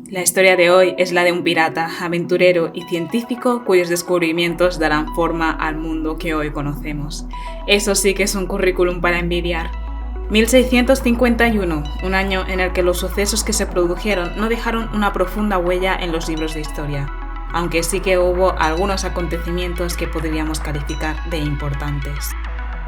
La historia de hoy es la de un pirata, aventurero y científico cuyos descubrimientos darán forma al mundo que hoy conocemos. Eso sí que es un currículum para envidiar. 1651, un año en el que los sucesos que se produjeron no dejaron una profunda huella en los libros de historia, aunque sí que hubo algunos acontecimientos que podríamos calificar de importantes.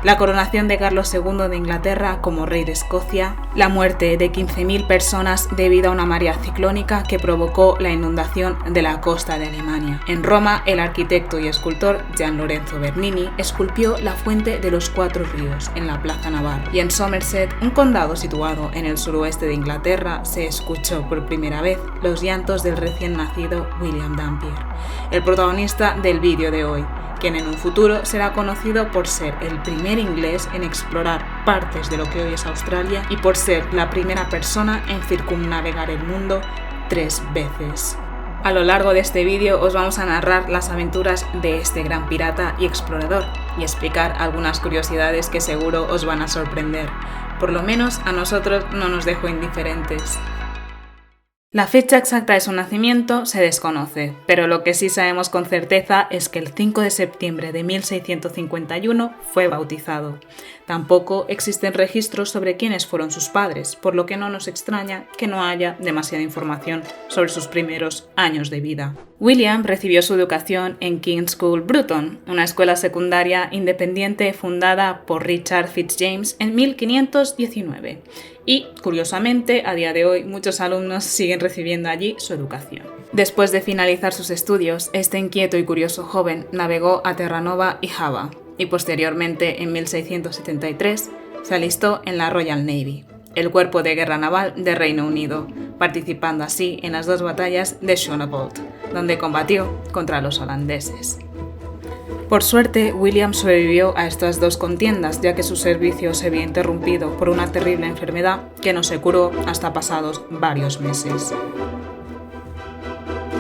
La coronación de Carlos II de Inglaterra como rey de Escocia, la muerte de 15.000 personas debido a una marea ciclónica que provocó la inundación de la costa de Alemania. En Roma, el arquitecto y escultor Gian Lorenzo Bernini esculpió la Fuente de los Cuatro Ríos en la Plaza Navarro. Y en Somerset, un condado situado en el suroeste de Inglaterra, se escuchó por primera vez los llantos del recién nacido William Dampier, el protagonista del vídeo de hoy, quien en un futuro será conocido por ser el primer inglés en explorar partes de lo que hoy es Australia y por ser la primera persona en circunnavegar el mundo 3 veces. A lo largo de este vídeo os vamos a narrar las aventuras de este gran pirata y explorador y explicar algunas curiosidades que seguro os van a sorprender. Por lo menos a nosotros no nos dejó indiferentes. La fecha exacta de su nacimiento se desconoce, pero lo que sí sabemos con certeza es que el 5 de septiembre de 1651 fue bautizado. Tampoco existen registros sobre quiénes fueron sus padres, por lo que no nos extraña que no haya demasiada información sobre sus primeros años de vida. William recibió su educación en King's School Bruton, una escuela secundaria independiente fundada por Richard Fitzjames en 1519. Y, curiosamente, a día de hoy muchos alumnos siguen recibiendo allí su educación. Después de finalizar sus estudios, este inquieto y curioso joven navegó a Terranova y Java, y posteriormente, en 1673, se alistó en la Royal Navy, el cuerpo de guerra naval de Reino Unido, participando así en las 2 batallas de Schonevold, donde combatió contra los holandeses. Por suerte, William sobrevivió a estas 2 contiendas, ya que su servicio se había interrumpido por una terrible enfermedad que no se curó hasta pasados varios meses.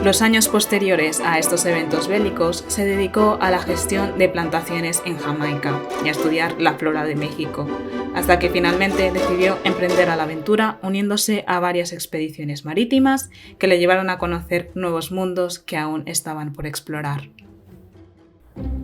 Los años posteriores a estos eventos bélicos se dedicó a la gestión de plantaciones en Jamaica y a estudiar la flora de México, hasta que finalmente decidió emprender a la aventura uniéndose a varias expediciones marítimas que le llevaron a conocer nuevos mundos que aún estaban por explorar.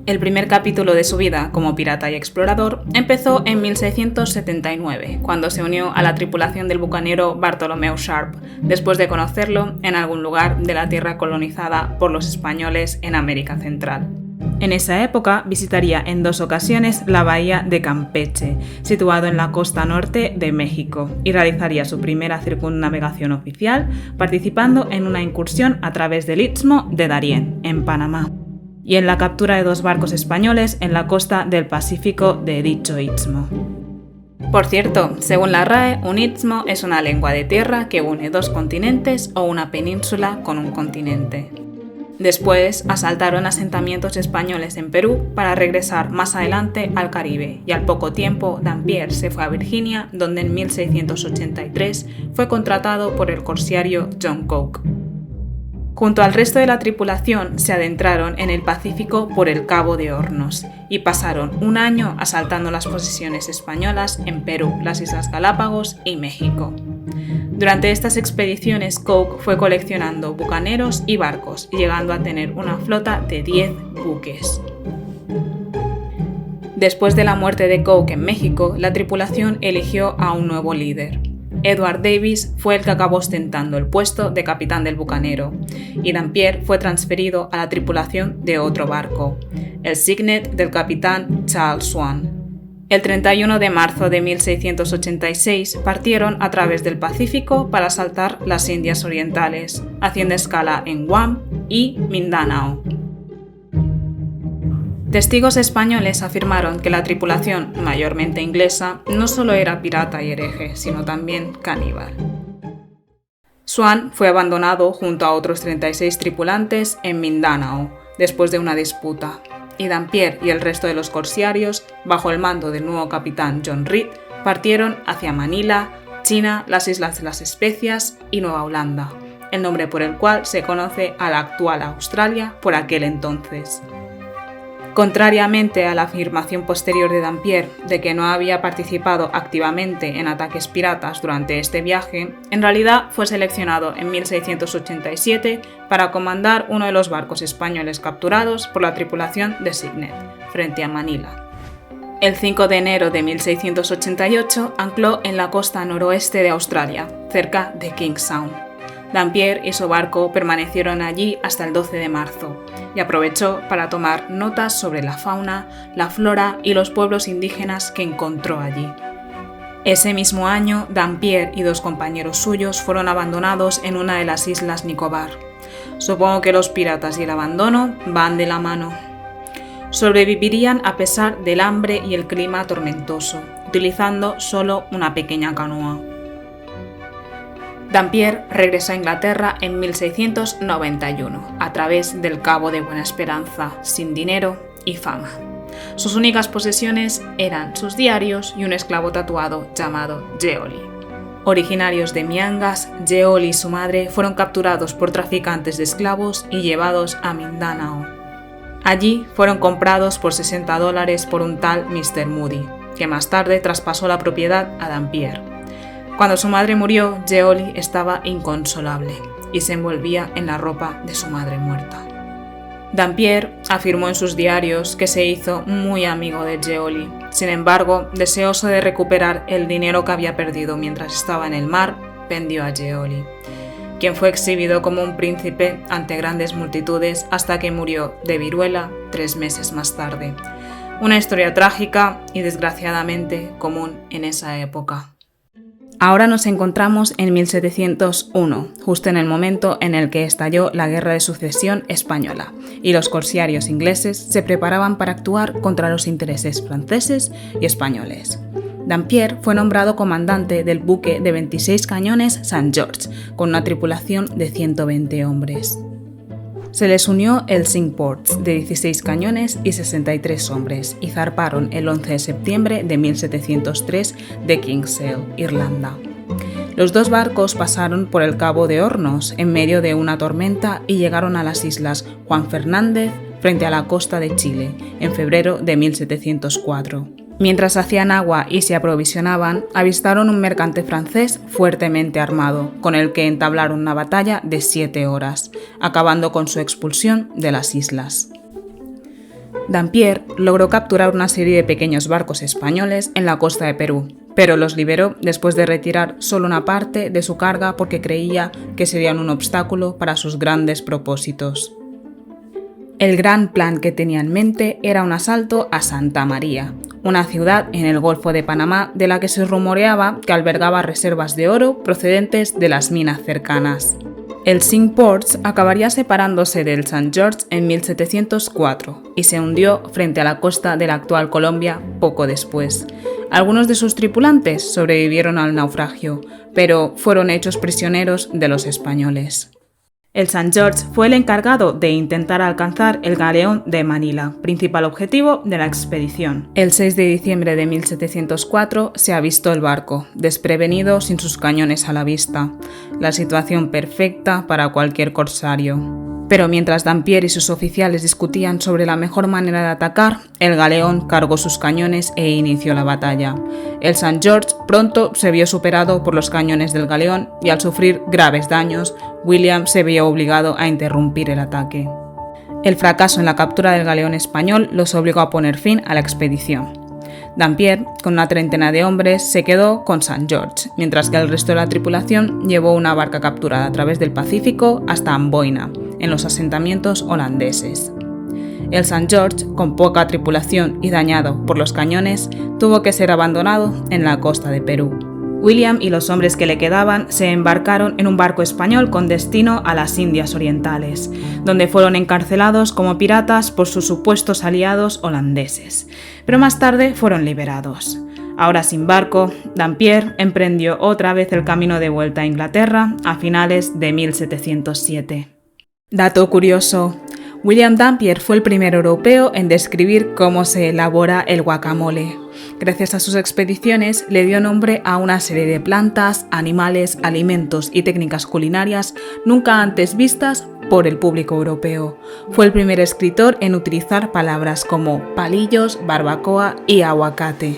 El primer capítulo de su vida como pirata y explorador empezó en 1679, cuando se unió a la tripulación del bucanero Bartholomew Sharp, después de conocerlo en algún lugar de la tierra colonizada por los españoles en América Central. En esa época visitaría en 2 ocasiones la bahía de Campeche, situado en la costa norte de México, y realizaría su primera circunnavegación oficial participando en una incursión a través del Istmo de Darién, en Panamá, y en la captura de 2 barcos españoles en la costa del Pacífico de dicho istmo. Por cierto, según la RAE, un istmo es una lengua de tierra que une 2 continentes o una península con un continente. Después asaltaron asentamientos españoles en Perú para regresar más adelante al Caribe, y al poco tiempo Dampier se fue a Virginia, donde en 1683 fue contratado por el corsario John Coke. Junto al resto de la tripulación se adentraron en el Pacífico por el Cabo de Hornos y pasaron un año asaltando las posesiones españolas en Perú, las Islas Galápagos y México. Durante estas expediciones, Coke fue coleccionando bucaneros y barcos, llegando a tener una flota de 10 buques. Después de la muerte de Coke en México, la tripulación eligió a un nuevo líder. Edward Davis fue el que acabó ostentando el puesto de capitán del bucanero, y Dampier fue transferido a la tripulación de otro barco, el Signet del capitán Charles Swan. El 31 de marzo de 1686 partieron a través del Pacífico para asaltar las Indias Orientales, haciendo escala en Guam y Mindanao. Testigos españoles afirmaron que la tripulación, mayormente inglesa, no solo era pirata y hereje, sino también caníbal. Swan fue abandonado junto a otros 36 tripulantes en Mindanao, después de una disputa, y Dampier y el resto de los corsarios, bajo el mando del nuevo capitán John Reed, partieron hacia Manila, China, las Islas de las Especias y Nueva Holanda, el nombre por el cual se conoce a la actual Australia por aquel entonces. Contrariamente a la afirmación posterior de Dampier de que no había participado activamente en ataques piratas durante este viaje, en realidad fue seleccionado en 1687 para comandar uno de los barcos españoles capturados por la tripulación de Signet, frente a Manila. El 5 de enero de 1688 ancló en la costa noroeste de Australia, cerca de Kingstown. Dampier y su barco permanecieron allí hasta el 12 de marzo y aprovechó para tomar notas sobre la fauna, la flora y los pueblos indígenas que encontró allí. Ese mismo año, Dampier y 2 compañeros suyos fueron abandonados en una de las islas Nicobar. Supongo que los piratas y el abandono van de la mano. Sobrevivirían a pesar del hambre y el clima tormentoso, utilizando solo una pequeña canoa. Dampier regresó a Inglaterra en 1691 a través del Cabo de Buena Esperanza, sin dinero y fama. Sus únicas posesiones eran sus diarios y un esclavo tatuado llamado Yeoli. Originarios de Miangas, Yeoli y su madre fueron capturados por traficantes de esclavos y llevados a Mindanao. Allí fueron comprados por $60 por un tal Mr. Moody, que más tarde traspasó la propiedad a Dampier. Cuando su madre murió, Yeoli estaba inconsolable y se envolvía en la ropa de su madre muerta. Dampier afirmó en sus diarios que se hizo muy amigo de Yeoli. Sin embargo, deseoso de recuperar el dinero que había perdido mientras estaba en el mar, vendió a Yeoli, quien fue exhibido como un príncipe ante grandes multitudes hasta que murió de viruela 3 meses más tarde. Una historia trágica y desgraciadamente común en esa época. Ahora nos encontramos en 1701, justo en el momento en el que estalló la Guerra de Sucesión española, y los corsarios ingleses se preparaban para actuar contra los intereses franceses y españoles. Dampier fue nombrado comandante del buque de 26 cañones St. George, con una tripulación de 120 hombres. Se les unió el Cinque Ports, de 16 cañones y 63 hombres, y zarparon el 11 de septiembre de 1703 de Kinsale, Irlanda. Los 2 barcos pasaron por el Cabo de Hornos en medio de una tormenta y llegaron a las islas Juan Fernández, frente a la costa de Chile, en febrero de 1704. Mientras hacían agua y se aprovisionaban, avistaron un mercante francés fuertemente armado, con el que entablaron una batalla de 7 horas, acabando con su expulsión de las islas. Dampier logró capturar una serie de pequeños barcos españoles en la costa de Perú, pero los liberó después de retirar solo una parte de su carga porque creía que serían un obstáculo para sus grandes propósitos. El gran plan que tenía en mente era un asalto a Santa María, una ciudad en el Golfo de Panamá de la que se rumoreaba que albergaba reservas de oro procedentes de las minas cercanas. El Cinque Ports acabaría separándose del St. George en 1704 y se hundió frente a la costa de la actual Colombia poco después. Algunos de sus tripulantes sobrevivieron al naufragio, pero fueron hechos prisioneros de los españoles. El St. George fue el encargado de intentar alcanzar el galeón de Manila, principal objetivo de la expedición. El 6 de diciembre de 1704 se avistó el barco, desprevenido sin sus cañones a la vista, la situación perfecta para cualquier corsario. Pero mientras Dampier y sus oficiales discutían sobre la mejor manera de atacar, el galeón cargó sus cañones e inició la batalla. El St. George pronto se vio superado por los cañones del galeón y al sufrir graves daños, William se vio obligado a interrumpir el ataque. El fracaso en la captura del galeón español los obligó a poner fin a la expedición. Dampier, con una treintena de hombres, se quedó con St. George, mientras que el resto de la tripulación llevó una barca capturada a través del Pacífico hasta Amboina, en los asentamientos holandeses. El St. George, con poca tripulación y dañado por los cañones, tuvo que ser abandonado en la costa de Perú. William y los hombres que le quedaban se embarcaron en un barco español con destino a las Indias Orientales, donde fueron encarcelados como piratas por sus supuestos aliados holandeses, pero más tarde fueron liberados. Ahora sin barco, Dampier emprendió otra vez el camino de vuelta a Inglaterra a finales de 1707. Dato curioso: William Dampier fue el primer europeo en describir cómo se elabora el guacamole. Gracias a sus expediciones le dio nombre a una serie de plantas, animales, alimentos y técnicas culinarias nunca antes vistas por el público europeo. Fue el primer escritor en utilizar palabras como palillos, barbacoa y aguacate.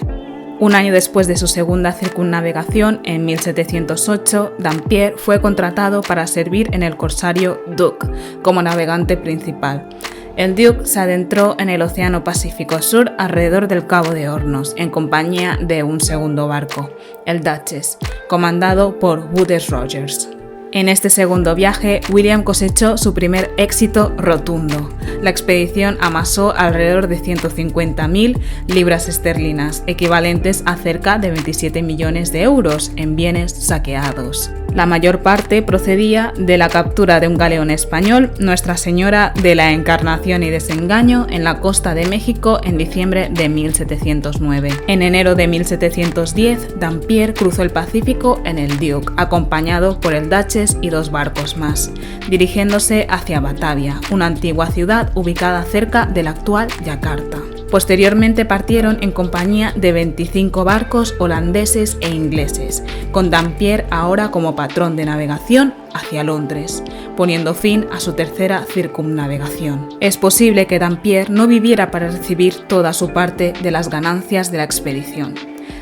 Un año después de su segunda circunnavegación, en 1708, Dampier fue contratado para servir en el corsario Duke como navegante principal. El Duke se adentró en el Océano Pacífico Sur alrededor del Cabo de Hornos, en compañía de un segundo barco, el Duchess, comandado por Woodes Rogers. En este segundo viaje, William cosechó su primer éxito rotundo. La expedición amasó alrededor de 150.000 libras esterlinas, equivalentes a cerca de 27 millones de euros en bienes saqueados. La mayor parte procedía de la captura de un galeón español, Nuestra Señora de la Encarnación y Desengaño, en la costa de México en diciembre de 1709. En enero de 1710, Dampier cruzó el Pacífico en el Duke, acompañado por el Duchess y 2 barcos más, dirigiéndose hacia Batavia, una antigua ciudad ubicada cerca de la actual Yakarta. Posteriormente partieron en compañía de 25 barcos holandeses e ingleses, con Dampier ahora como patrón de navegación hacia Londres, poniendo fin a su tercera circunnavegación. Es posible que Dampier no viviera para recibir toda su parte de las ganancias de la expedición,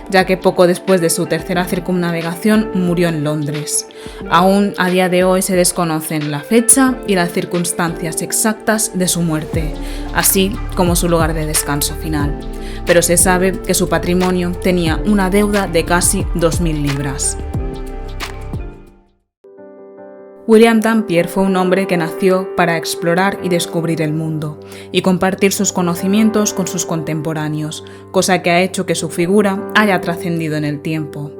ya que poco después de su tercera circunnavegación murió en Londres. Aún a día de hoy se desconocen la fecha y las circunstancias exactas de su muerte, así como su lugar de descanso final, pero se sabe que su patrimonio tenía una deuda de casi 2.000 libras. William Dampier fue un hombre que nació para explorar y descubrir el mundo, y compartir sus conocimientos con sus contemporáneos, cosa que ha hecho que su figura haya trascendido en el tiempo.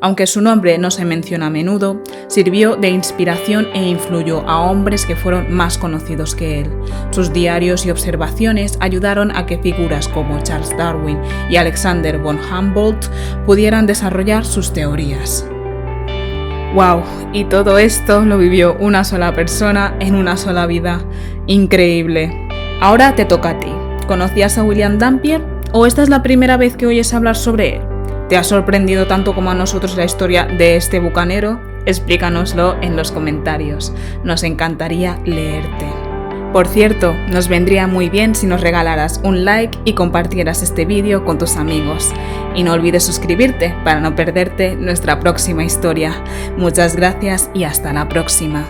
Aunque su nombre no se menciona a menudo, sirvió de inspiración e influyó a hombres que fueron más conocidos que él. Sus diarios y observaciones ayudaron a que figuras como Charles Darwin y Alexander von Humboldt pudieran desarrollar sus teorías. ¡Wow! Y todo esto lo vivió una sola persona en una sola vida. ¡Increíble! Ahora te toca a ti. ¿Conocías a William Dampier o esta es la primera vez que oyes hablar sobre él? ¿Te ha sorprendido tanto como a nosotros la historia de este bucanero? Explícanoslo en los comentarios. Nos encantaría leerte. Por cierto, nos vendría muy bien si nos regalaras un like y compartieras este vídeo con tus amigos. Y no olvides suscribirte para no perderte nuestra próxima historia. Muchas gracias y hasta la próxima.